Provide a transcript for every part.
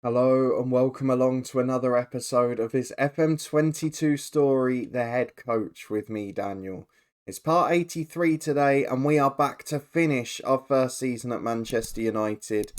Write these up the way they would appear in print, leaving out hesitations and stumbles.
Hello and welcome along to another episode of this FM22 story, The Head Coach, with me, Daniel. It's part 83 today and we are back to finish our first season at Manchester United.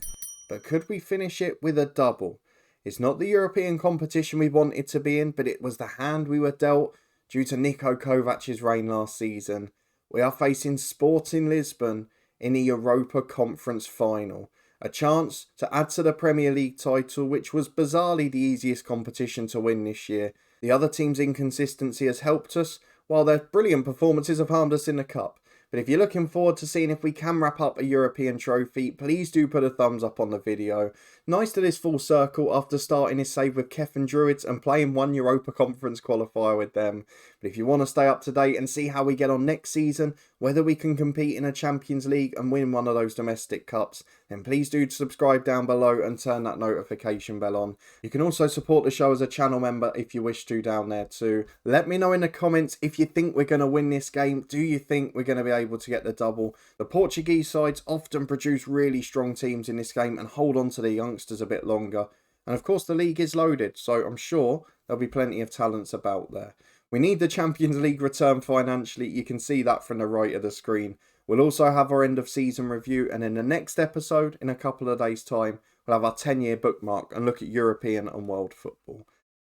But could we finish it with a double? It's not the European competition we wanted to be in, but it was the hand we were dealt due to Niko Kovac's reign last season. We are facing Sporting Lisbon in the Europa Conference final. A chance to add to the Premier League title, which was bizarrely the easiest competition to win this year. The other team's inconsistency has helped us, while their brilliant performances have harmed us in the Cup. But if you're looking forward to seeing if we can wrap up a European trophy, please do put a thumbs up on the video. Nice to this full circle after starting his save with Kefin Druids and playing one Europa Conference qualifier with them. But if you want to stay up to date and see how we get on next season, whether we can compete in a Champions League and win one of those domestic cups, then please do subscribe down below and turn that notification bell on. You can also support the show as a channel member if you wish to down there too. Let me know in the comments if you think we're going to win this game. Do you think we're going to be able to get the double? The Portuguese sides often produce really strong teams in this game and hold on to their youngsters a bit longer. And of course the league is loaded, so I'm sure there'll be plenty of talents about there. We need the Champions League return financially. You can see that from the right of the screen. We'll also have our end of season review, and in the next episode, in a couple of days' time, we'll have our 10-year bookmark and look at European and world football.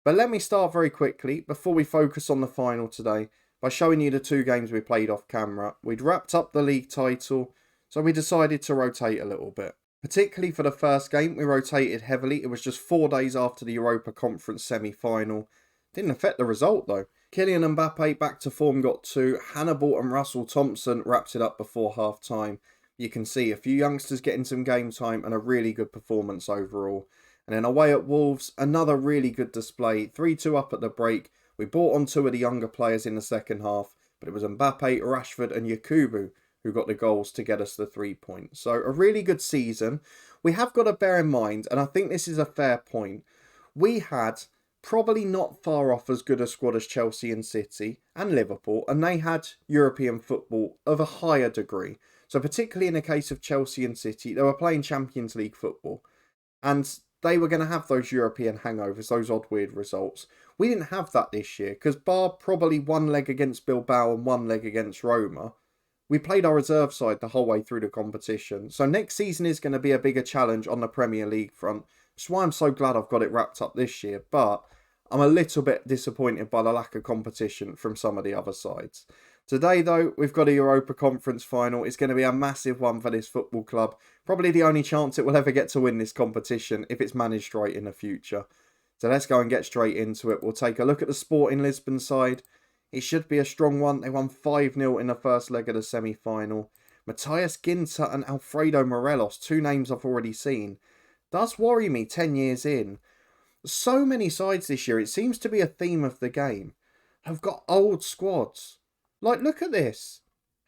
But let me start very quickly, before we focus on the final today, by showing you the two games we played off camera. We'd wrapped up the league title, so we decided to rotate a little bit. Particularly for the first game, we rotated heavily. It was just 4 days after the Europa Conference semi-final. Didn't affect the result though. Kylian Mbappe back to form got 2. Hannibal and Russell Thompson wrapped it up before half time. You can see a few youngsters getting some game time and a really good performance overall. And then away at Wolves, another really good display. 3-2 up at the break. We brought on 2 of the younger players in the second half, but it was Mbappe, Rashford and Yakubu who got the goals to get us the 3 points. So a really good season. We have got to bear in mind, and I think this is a fair point, we had probably not far off as good a squad as Chelsea and City and Liverpool, and they had European football of a higher degree. So particularly in the case of Chelsea and City, they were playing Champions League football, and they were going to have those European hangovers, those odd weird results. We didn't have that this year, because bar probably one leg against Bilbao and one leg against Roma, we played our reserve side the whole way through the competition. So next season is going to be a bigger challenge on the Premier League front. That's why I'm so glad I've got it wrapped up this year. But I'm a little bit disappointed by the lack of competition from some of the other sides. Today, though, we've got a Europa Conference final. It's going to be a massive one for this football club. Probably the only chance it will ever get to win this competition if it's managed right in the future. So let's go and get straight into it. We'll take a look at the Sporting Lisbon side. It should be a strong one. They won 5-0 in the first leg of the semi-final. Matthias Ginter and Alfredo Morelos, 2 names I've already seen. Does worry me 10 years in. So many sides this year, it seems to be a theme of the game, have got old squads. Like, look at this.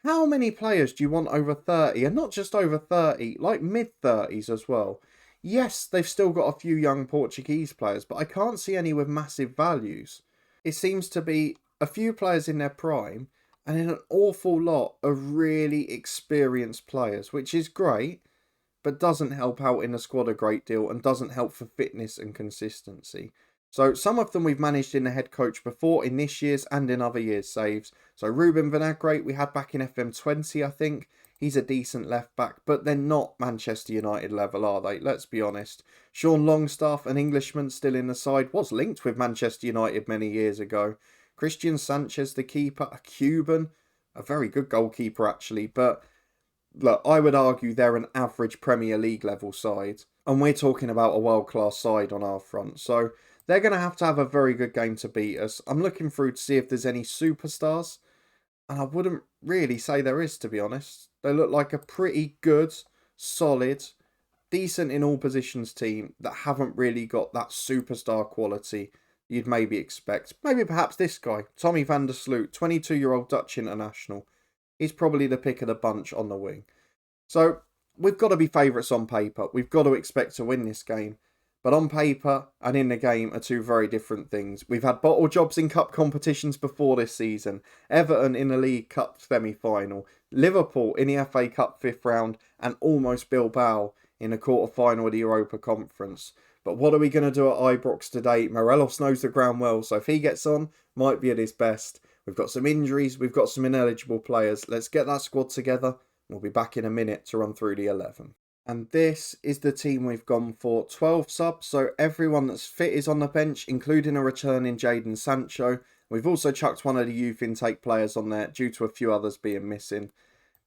How many players do you want over 30? And not just over 30, like mid-30s as well. Yes, they've still got a few young Portuguese players, but I can't see any with massive values. It seems to be a few players in their prime and then an awful lot of really experienced players, which is great, but doesn't help out in the squad a great deal and doesn't help for fitness and consistency. So some of them we've managed in the head coach before in this year's and in other years' saves. So Ruben Vinagre we had back in FM20, I think. He's a decent left back, but they're not Manchester United level, are they? Let's be honest. Sean Longstaff, an Englishman still in the side, was linked with Manchester United many years ago. Christian Sanchez, the keeper, a Cuban, a very good goalkeeper actually, but look, I would argue they're an average Premier League level side, and we're talking about a world-class side on our front, so they're going to have a very good game to beat us. I'm looking through to see if there's any superstars, and I wouldn't really say there is, to be honest. They look like a pretty good, solid, decent in all positions team that haven't really got that superstar quality you'd maybe expect. Maybe perhaps this guy, Tommy van der Sloot, 22-year-old Dutch international. He's probably the pick of the bunch on the wing. So we've got to be favourites on paper. We've got to expect to win this game. But on paper and in the game are 2 very different things. We've had bottle jobs in cup competitions before this season. Everton in the League Cup semi-final. Liverpool in the FA Cup 5th round. And almost Bilbao in the quarter-final of the Europa Conference. But what are we going to do at Ibrox today? Morelos knows the ground well, so if he gets on, might be at his best. We've got some injuries, we've got some ineligible players. Let's get that squad together. We'll be back in a minute to run through the 11. And this is the team we've gone for. 12 subs, so everyone that's fit is on the bench, including a returning Jadon Sancho. We've also chucked one of the youth intake players on there due to a few others being missing.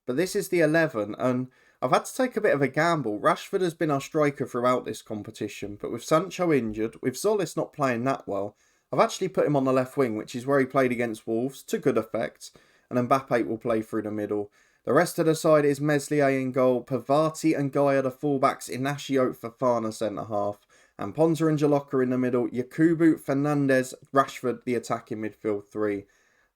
But this is the 11, and I've had to take a bit of a gamble. Rashford has been our striker throughout this competition, but with Sancho injured, with Zolis not playing that well, I've actually put him on the left wing, which is where he played against Wolves, to good effect, and Mbappe will play through the middle. The rest of the side is Meslier in goal, Pavati and Gaia the fullbacks, Inacio, Fofana centre-half, and Ponza and Jalocca in the middle, Yakubu, Fernandes, Rashford the attacking midfield three,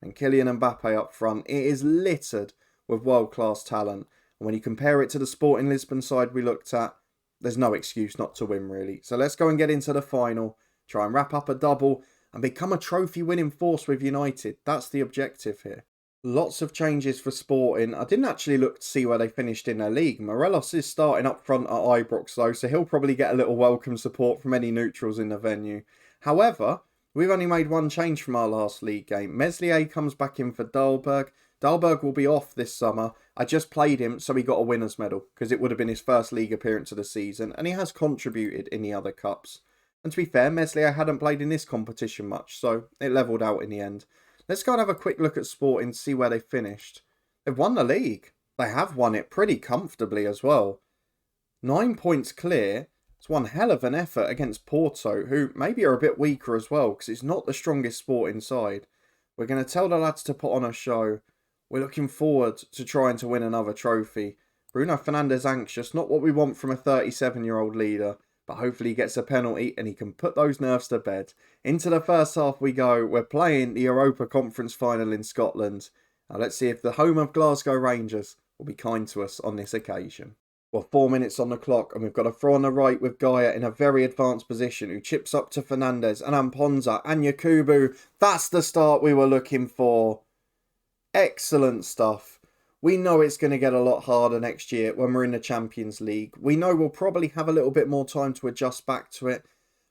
and Kylian Mbappe up front. It is littered with world-class talent, and when you compare it to the Sporting Lisbon side we looked at, there's no excuse not to win really. So let's go and get into the final, try and wrap up a double, and become a trophy-winning force with United. That's the objective here. Lots of changes for Sporting. I didn't actually look to see where they finished in their league. Morelos is starting up front at Ibrox though, so he'll probably get a little welcome support from any neutrals in the venue. However, we've only made one change from our last league game. Meslier comes back in for Dahlberg. Dahlberg will be off this summer. I just played him so he got a winner's medal because it would have been his first league appearance of the season, and he has contributed in the other cups. And to be fair, Meslier hadn't played in this competition much, so it levelled out in the end. Let's go and have a quick look at Sporting to see where they finished. They've won the league. They have won it pretty comfortably as well. 9 points clear. It's one hell of an effort against Porto, who maybe are a bit weaker as well, because it's not the strongest Sporting side. We're going to tell the lads to put on a show. We're looking forward to trying to win another trophy. Bruno Fernandes anxious, not what we want from a 37-year-old leader, but hopefully he gets a penalty and he can put those nerves to bed. Into the first half we go. We're playing the Europa Conference final in Scotland. Now let's see if the home of Glasgow Rangers will be kind to us on this occasion. Well, 4 minutes on the clock and we've got a throw on the right with Gaia in a very advanced position who chips up to Fernandes and Amponza and Yakubu. That's the start we were looking for. Excellent stuff. We know it's going to get a lot harder next year when we're in the Champions League. We know we'll probably have a little bit more time to adjust back to it.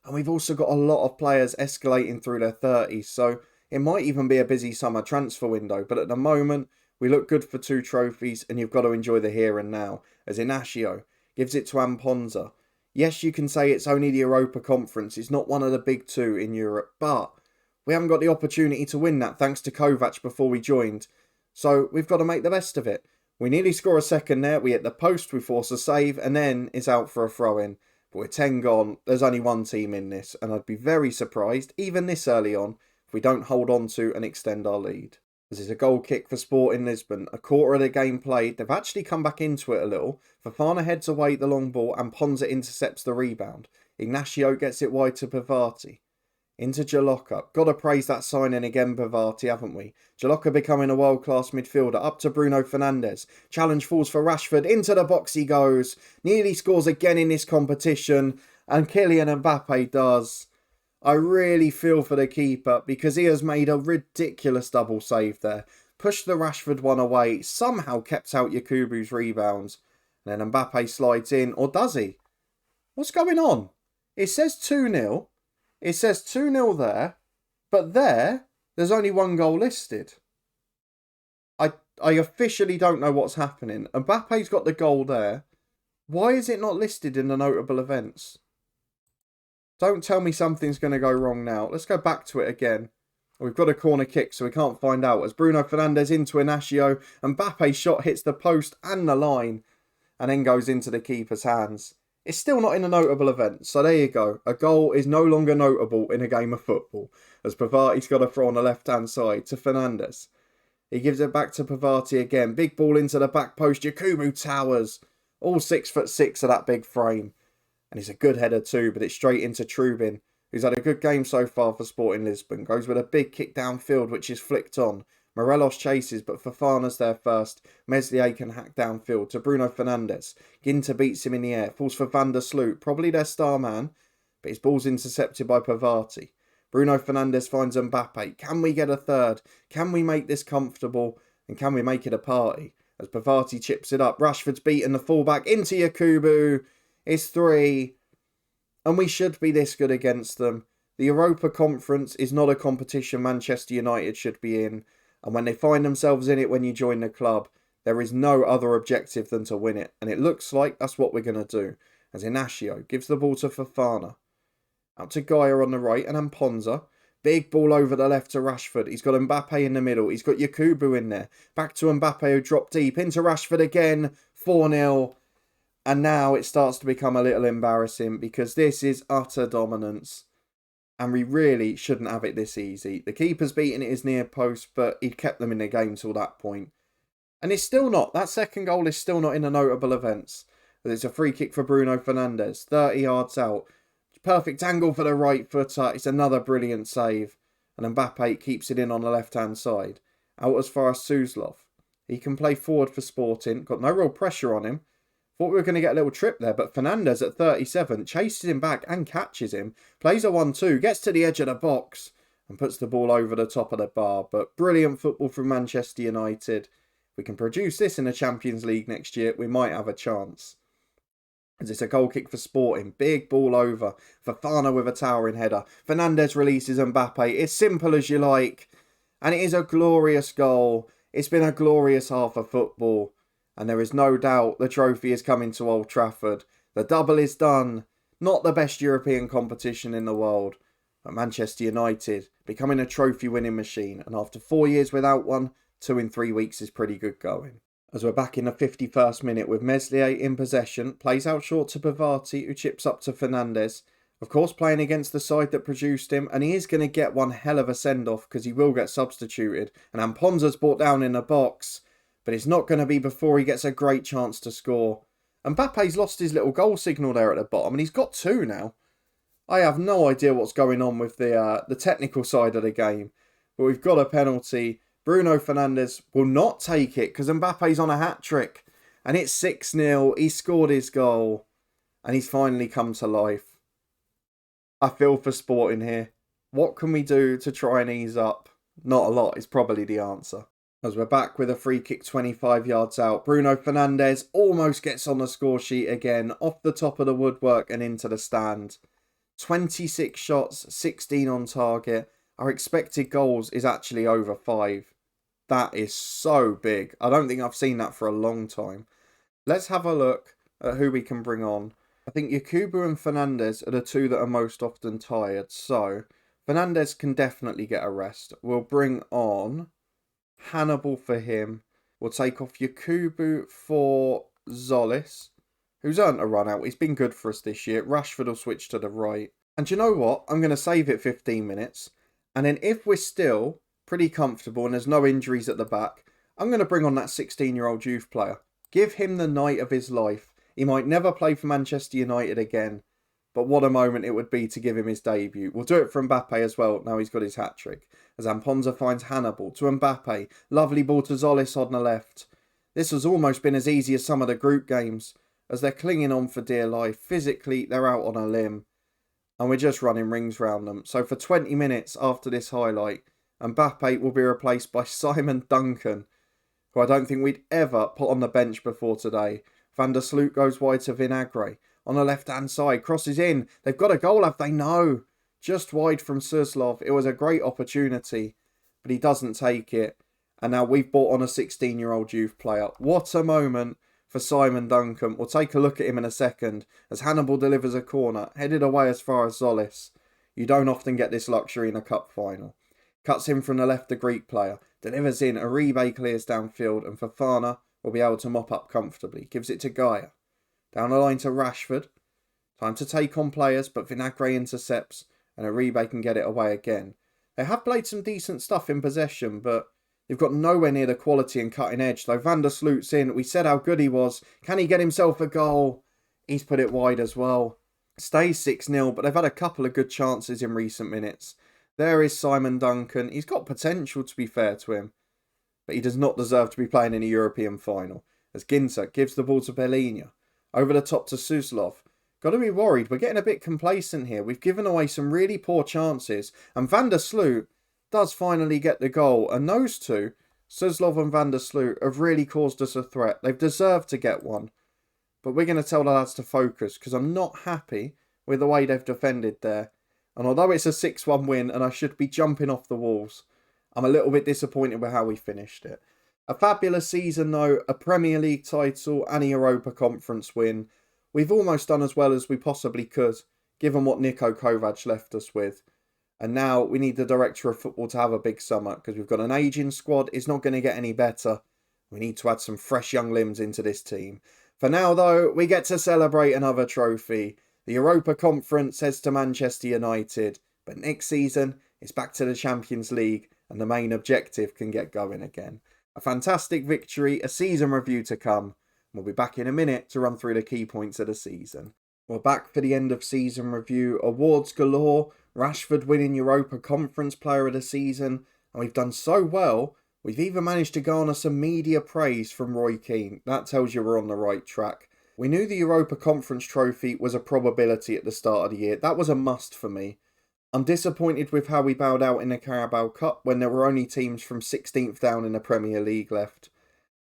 And we've also got a lot of players escalating through their 30s. So it might even be a busy summer transfer window. But at the moment, we look good for 2 trophies. And you've got to enjoy the here and now. As Inacio gives it to Amponza. Yes, you can say it's only the Europa Conference. It's not one of the big 2 in Europe. But we haven't got the opportunity to win that thanks to Kovac before we joined. So we've got to make the best of it. We nearly score a second there. We hit the post, we force a save, and then is out for a throw-in. But with 10 gone, there's only one team in this, and I'd be very surprised, even this early on, if we don't hold on to and extend our lead. This is a goal kick for Sporting Lisbon. A quarter of the game played. They've actually come back into it a little. Fofana heads away the long ball, and Ponza intercepts the rebound. Ignacio gets it wide to Pavati. Into Jalocca. Got to praise that signing again, Pavati, haven't we? Jalocca becoming a world-class midfielder. Up to Bruno Fernandes. Challenge falls for Rashford. Into the box he goes. Nearly scores again in this competition. And Kylian Mbappe does. I really feel for the keeper because he has made a ridiculous double save there. Pushed the Rashford one away. Somehow kept out Yakubu's rebounds. And then Mbappe slides in. Or does he? What's going on? It says 2-0. It says 2-0 there, but there's only 1 goal listed. I officially don't know what's happening. Mbappe's got the goal there. Why is it not listed in the notable events? Don't tell me something's going to go wrong now. Let's go back to it again. We've got a corner kick, so we can't find out. As Bruno Fernandes into Inacio, Mbappe's shot hits the post and the line, and then goes into the keeper's hands. It's still not in a notable event, so there you go. A goal is no longer notable in a game of football, as Pavati's got a throw on the left-hand side to Fernandes. He gives it back to Pavati again. Big ball into the back post. Yakubu towers. All 6'6" of that big frame. And it's a good header too, but it's straight into Trubin, who's had a good game so far for Sporting Lisbon. Goes with a big kick downfield, which is flicked on. Morelos chases, but Fofana's there first. Meslier can hack downfield to Bruno Fernandes. Ginter beats him in the air. Falls for Van der Sloot, probably their star man, but his ball's intercepted by Pavati. Bruno Fernandes finds Mbappe. Can we get a third? Can we make this comfortable? And can we make it a party? As Pavati chips it up, Rashford's beaten the fullback into Yakubu. It's 3. And we should be this good against them. The Europa Conference is not a competition Manchester United should be in. And when they find themselves in it when you join the club, there is no other objective than to win it. And it looks like that's what we're going to do. As Inacio gives the ball to Fofana. Out to Gaia on the right and Amponza. Big ball over the left to Rashford. He's got Mbappe in the middle. He's got Yakubu in there. Back to Mbappe who dropped deep. Into Rashford again. 4-0. And now it starts to become a little embarrassing because this is utter dominance. And we really shouldn't have it this easy. The keeper's beaten at his near post, but he kept them in the game till that point. And it's still not. That second goal is still not in the notable events. But it's a free kick for Bruno Fernandes. 30 yards out. Perfect angle for the right footer. It's another brilliant save. And Mbappe keeps it in on the left-hand side. Out as far as Suslov. He can play forward for Sporting. Got no real pressure on him. Thought we were going to get a little trip there, but Fernandes at 37 chases him back and catches him. Plays a 1-2, gets to the edge of the box and puts the ball over the top of the bar. But brilliant football from Manchester United. If we can produce this in the Champions League next year, we might have a chance. As it's a goal kick for Sporting. Big ball over. Fofana with a towering header. Fernandes releases Mbappe. It's simple as you like. And it is a glorious goal. It's been a glorious half of football. And there is no doubt the trophy is coming to Old Trafford. The double is done. Not the best European competition in the world. But Manchester United becoming a trophy winning machine. And after 4 years without one, 2 in 3 weeks is pretty good going. As we're back in the 51st minute with Meslier in possession. Plays out short to Bavati who chips up to Fernandes. Of course playing against the side that produced him. And he is going to get one hell of a send-off because he will get substituted. And Amponza's brought down in the box. But it's not going to be before he gets a great chance to score. Mbappe's lost his little goal signal there at the bottom. And he's got 2 now. I have no idea what's going on with the technical side of the game. But we've got a penalty. Bruno Fernandes will not take it because Mbappe's on a hat-trick. And it's 6-0. He scored his goal. And he's finally come to life. I feel for Sporting here. What can we do to try and ease up? Not a lot is probably the answer. As we're back with a free kick 25 yards out. Bruno Fernandes almost gets on the score sheet again. Off the top of the woodwork and into the stand. 26 shots, 16 on target. Our expected goals is actually over 5. That is so big. I don't think I've seen that for a long time. Let's have a look at who we can bring on. I think Yakubu and Fernandes are the 2 that are most often tired. So, Fernandes can definitely get a rest. We'll bring on Hannibal for him. We'll take off Yakubu for Zolis, who's earned a run out. He's been good for us this year. Rashford will switch to the right. And you know what? I'm going to save it 15 minutes. And then if we're still pretty comfortable and there's no injuries at the back, I'm going to bring on that 16-year-old youth player. Give him the night of his life. He might never play for Manchester United again. But what a moment it would be to give him his debut. We'll do it for Mbappe as well. Now he's got his hat-trick. As Amponza finds Hannibal to Mbappe. Lovely ball to Zolis on the left. This has almost been as easy as some of the group games. As they're clinging on for dear life. Physically, they're out on a limb. And we're just running rings round them. So for 20 minutes after this highlight, Mbappe will be replaced by Simon Duncan, who I don't think we'd ever put on the bench before today. Van der Sloot goes wide to Vinagre. On the left-hand side, crosses in. They've got a goal, have they? No. Just wide from Suslov. It was a great opportunity, but he doesn't take it. And now we've brought on a 16-year-old youth player. What a moment for Simon Duncan. We'll take a look at him in a second as Hannibal delivers a corner, headed away as far as Zolis. You don't often get this luxury in a cup final. Cuts in from the left, the Greek player. Delivers in. Uribe clears downfield, and Fofana will be able to mop up comfortably. Gives it to Gaia. Down the line to Rashford. Time to take on players, but Vinagre intercepts, and Uribe can get it away again. They have played some decent stuff in possession, but they've got nowhere near the quality and cutting edge. Though Van der Sloot's in. We said how good he was. Can he get himself a goal? He's put it wide as well. Stays 6-0, but they've had a couple of good chances in recent minutes. There is Simon Duncan. He's got potential, to be fair to him, but he does not deserve to be playing in a European final. As Ginter gives the ball to Bellinha. Over the top to Suslov. Got to be worried. We're getting a bit complacent here. We've given away some really poor chances. And Van der Sloot does finally get the goal. And those two, Suslov and Van der Sloot, have really caused us a threat. They've deserved to get one. But we're going to tell the lads to focus because I'm not happy with the way they've defended there. And although it's a 6-1 win and I should be jumping off the walls, I'm a little bit disappointed with how we finished it. A fabulous season though, a Premier League title and a Europa Conference win. We've almost done as well as we possibly could, given what Niko Kovac left us with. And now we need the director of football to have a big summer because we've got an ageing squad. It's not going to get any better. We need to add some fresh young limbs into this team. For now though, we get to celebrate another trophy. The Europa Conference heads to Manchester United. But next season, it's back to the Champions League and the main objective can get going again. A fantastic victory, a season review to come. We'll be back in a minute to run through the key points of the season. We're back for the end of season review. Awards galore. Rashford winning Europa Conference Player of the Season. And we've done so well, we've even managed to garner some media praise from Roy Keane. That tells you we're on the right track. We knew the Europa Conference trophy was a probability at the start of the year. That was a must for me. I'm disappointed with how we bowed out in the Carabao Cup when there were only teams from 16th down in the Premier League left.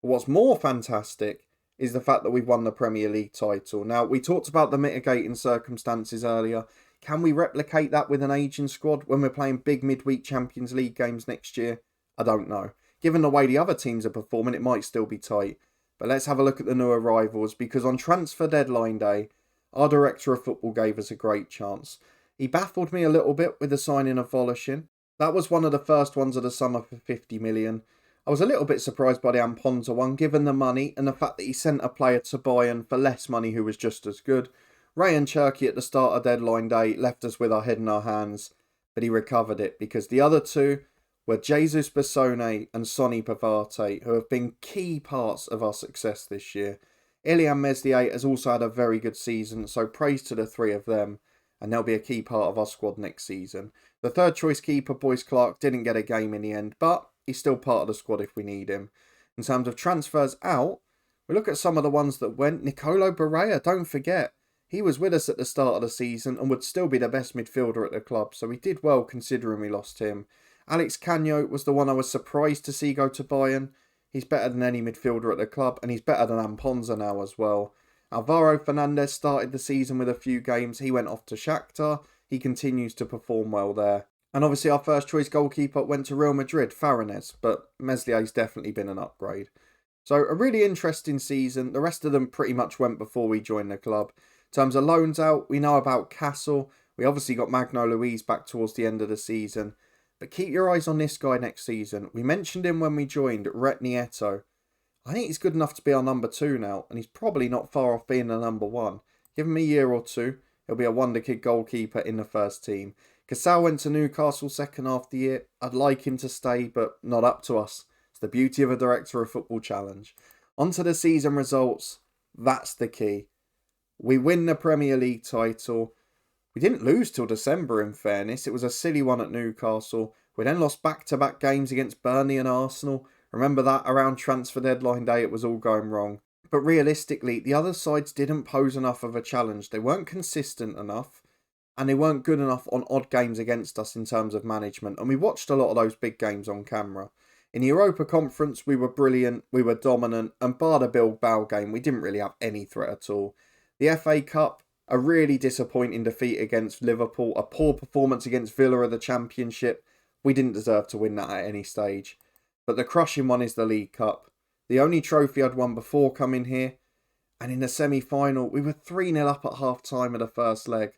But what's more fantastic is the fact that we've won the Premier League title. Now, we talked about the mitigating circumstances earlier. Can we replicate that with an aging squad when we're playing big midweek Champions League games next year? I don't know. Given the way the other teams are performing, it might still be tight. But let's have a look at the new arrivals, because on transfer deadline day, our director of football gave us a great chance. He baffled me a little bit with the signing of Voloshin. That was one of the first ones of the summer for 50 million. I was a little bit surprised by the Amponza one, given the money and the fact that he sent a player to Bayern for less money who was just as good. Ray and Cherky at the start of deadline day left us with our head in our hands, but he recovered it because the other two were Jesus Bissone and Sonny Pavate, who have been key parts of our success this year. Ilian Meslier has also had a very good season, so praise to the three of them, and they'll be a key part of our squad next season. The third choice keeper, Boyce Clark, didn't get a game in the end, but he's still part of the squad if we need him. In terms of transfers out, we look at some of the ones that went. Nicolo Barrea, don't forget. He was with us at the start of the season and would still be the best midfielder at the club, so we did well considering we lost him. Alex Canho was the one I was surprised to see go to Bayern. He's better than any midfielder at the club, and he's better than Amponza now as well. Alvaro Fernandez started the season with a few games. He went off to Shakhtar. He continues to perform well there. And obviously our first choice goalkeeper went to Real Madrid, Faranes, but Meslier's definitely been an upgrade. So a really interesting season. The rest of them pretty much went before we joined the club. In terms of loans out, we know about Castle. We obviously got Magno Luiz back towards the end of the season. But keep your eyes on this guy next season. We mentioned him when we joined, Rhett Nieto. I think he's good enough to be our number 2 now, and he's probably not far off being the number 1. Give him a year or two, he'll be a wonder kid goalkeeper in the first team. Casal went to Newcastle second half of the year. I'd like him to stay, but not up to us. It's the beauty of a director of football challenge. On to the season results. That's the key. We win the Premier League title. We didn't lose till December, in fairness. It was a silly one at Newcastle. We then lost back-to-back games against Burnley and Arsenal. Remember that around transfer deadline day, it was all going wrong. But realistically, the other sides didn't pose enough of a challenge. They weren't consistent enough, and they weren't good enough on odd games against us in terms of management. And we watched a lot of those big games on camera. In the Europa Conference, we were brilliant, we were dominant, and bar the Bilbao game, we didn't really have any threat at all. The FA Cup, a really disappointing defeat against Liverpool, a poor performance against Villa of the Championship. We didn't deserve to win that at any stage. But the crushing one is the League Cup. The only trophy I'd won before coming here. And in the semi-final, we were 3-0 up at half-time of the first leg.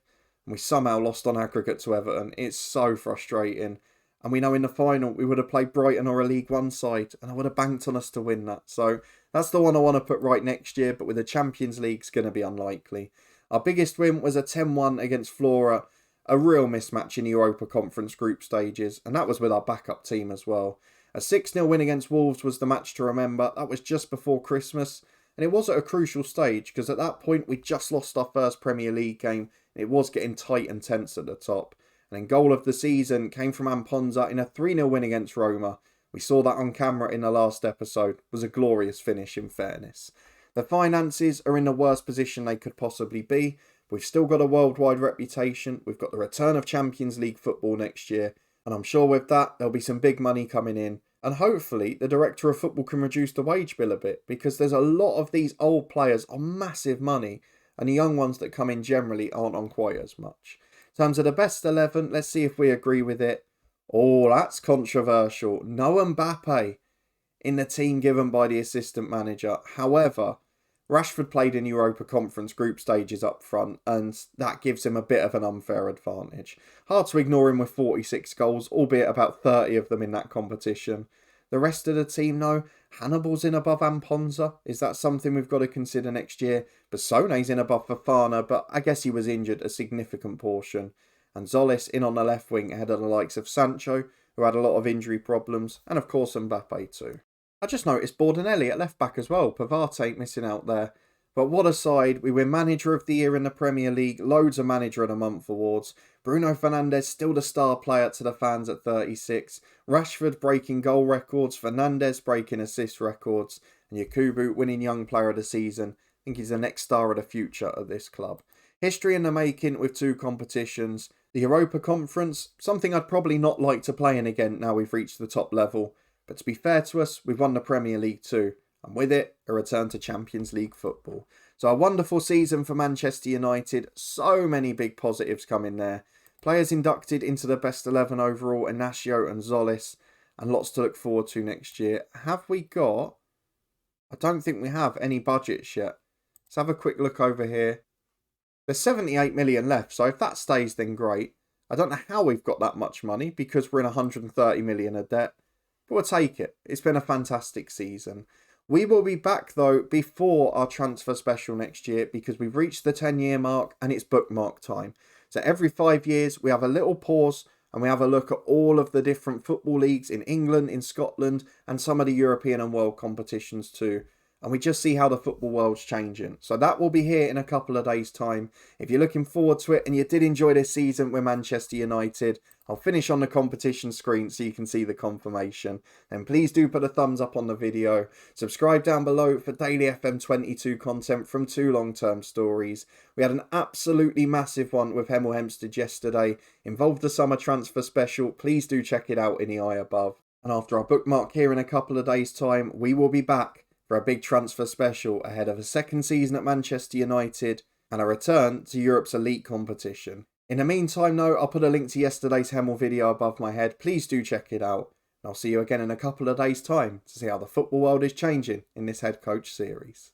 And we somehow lost on aggregate to Everton. It's so frustrating. And we know in the final, we would have played Brighton or a League One side. And I would have banked on us to win that. So that's the one I want to put right next year. But with the Champions League, it's going to be unlikely. Our biggest win was a 10-1 against Flora. A real mismatch in the Europa Conference group stages. And that was with our backup team as well. A 6-0 win against Wolves was the match to remember. That was just before Christmas. And it was at a crucial stage because at that point we just lost our first Premier League game. It was getting tight and tense at the top. And then goal of the season came from Amponza in a 3-0 win against Roma. We saw that on camera in the last episode. It was a glorious finish in fairness. The finances are in the worst position they could possibly be. We've still got a worldwide reputation. We've got the return of Champions League football next year. And I'm sure with that, there'll be some big money coming in. And hopefully, the director of football can reduce the wage bill a bit. Because there's a lot of these old players on massive money. and the young ones that come in generally aren't on quite as much. In terms of the best 11, let's see if we agree with it. Oh, that's controversial. No Mbappe in the team given by the assistant manager. However, Rashford played in Europa Conference group stages up front, and that gives him a bit of an unfair advantage. Hard to ignore him with 46 goals, albeit about 30 of them in that competition. The rest of the team, though, Hannibal's in above Amponza. Is that something we've got to consider next year? Bassone's in above Fofana, but I guess he was injured a significant portion. And Zolis in on the left wing ahead of the likes of Sancho, who had a lot of injury problems, and of course Mbappe too. I just noticed Bordenelli at left back as well. Pavard ain't missing out there. But what a side. We win Manager of the Year in the Premier League, loads of Manager of the Month awards. Bruno Fernandes still the star player to the fans at 36. Rashford breaking goal records, Fernandes breaking assist records, and Yakubu winning Young Player of the Season. I think he's the next star of the future of this club. History in the making with 2 competitions. The Europa Conference, something I'd probably not like to play in again now we've reached the top level. But to be fair to us, we've won the Premier League too. And with it, a return to Champions League football. So a wonderful season for Manchester United. So many big positives coming there. Players inducted into the best 11 overall, Inacio and Zolis. And lots to look forward to next year. Have we got... I don't think we have any budgets yet. Let's have a quick look over here. There's 78 million left, so if that stays, then great. I don't know how we've got that much money, because we're in 130 million of debt. But we'll take it. It's been a fantastic season. We will be back, though, before our transfer special next year, because we've reached the 10-year mark and it's bookmark time. So every 5 years, we have a little pause and we have a look at all of the different football leagues in England, in Scotland, and some of the European and world competitions too. And we just see how the football world's changing. So that will be here in a couple of days' time. If you're looking forward to it and you did enjoy this season with Manchester United, I'll finish on the competition screen so you can see the confirmation. Then please do put a thumbs up on the video. Subscribe down below for daily FM22 content from 2 long-term stories. We had an absolutely massive one with Hemel Hempstead yesterday. Involved the summer transfer special. Please do check it out in the eye above. And after our bookmark here in a couple of days' time, we will be back for a big transfer special ahead of a second season at Manchester United and a return to Europe's elite competition. In the meantime though, I'll put a link to yesterday's Hemel video above my head. Please do check it out. And I'll see you again in a couple of days' time to see how the football world is changing in this head coach series.